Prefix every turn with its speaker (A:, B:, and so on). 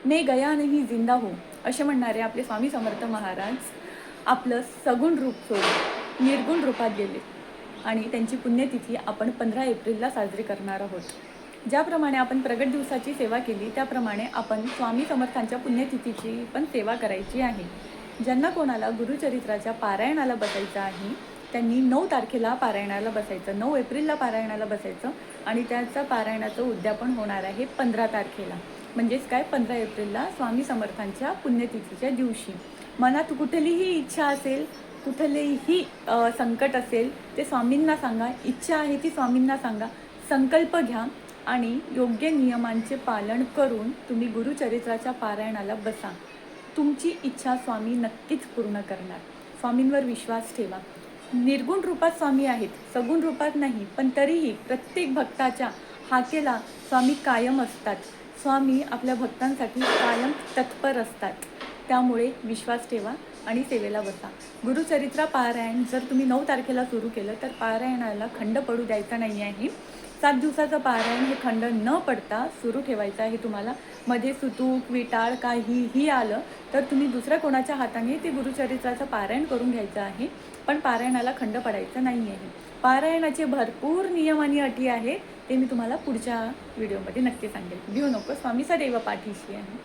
A: मैं गया नहीं जिंदा हो असे म्हणणारे आपले स्वामी समर्थ महाराज आपलं सगुण रूप सोडून निर्गुण रूपात गेले आणि त्यांची पुण्यतिथी आपण 15 एप्रिलला साजरी करणार आहोत. ज्याप्रमाणे आपण प्रगट दिवसाची सेवा केली त्याप्रमाणे आपण स्वामी समर्थांच्या पुण्यतिथीची पण सेवा करायची आहे. ज्यांना कोणाला गुरुचरित्राच्या पारायणाला बसायचं आहे त्यांनी 9 तारखेला पारायणाला बसायचं, 9 एप्रिलला पारायणाला बसायचं आणि त्याचं पारायणाचं उद्यापन होणार आहे 15 तारखेला. म्हणजेच काय 15 एप्रिलला स्वामी समर्थांच्या पुण्यतिथीच्या दिवशी. मनात कुठलीही इच्छा असेल, कुठलेही संकट असेल ते स्वामींना सांगा. इच्छा आहे ती स्वामींना सांगा. संकल्प घ्या आणि योग्य नियमांचे पालन करून तुम्ही गुरुचरित्राच्या पारायणाला बसा. तुमची इच्छा स्वामी नक्कीच पूर्ण करणार. स्वामींवर विश्वास ठेवा. निर्गुण रूपात स्वामी आहेत, सगुण रूपात नाही, पण तरीही प्रत्येक भक्ताच्या हाकेला स्वामी कायम असतात. स्वामी आपल्या भक्तांसाठी कायम तत्पर असतात. त्यामुळे विश्वास ठेवा आणि सेवेला बसा. गुरुचरित्रा पारायण जर तुम्ही 9 तारखेला सुरू केलं तर पारायणाला खंड पडू द्यायचा नाही आहे. 7 दिवसाचं पारायण हे खंड न पडता सुरू ठेवायचं आहे तुम्हाला. मध्ये सुतूक विटाळ काहीही आलं तर तुम्ही दुसऱ्या कोणाच्या हाताने ते गुरुचरित्राचं पारायण करून घ्यायचं आहे, पण पारायणाला खंड पडायचं नाही आहे. पारायणाचे भरपूर नियम आणि अटी आहे, ते मी तुम्हाला पुढच्या व्हिडिओमध्ये नक्की सांगेल. भिऊ नको, स्वामी सदैव पाठीशी आहे.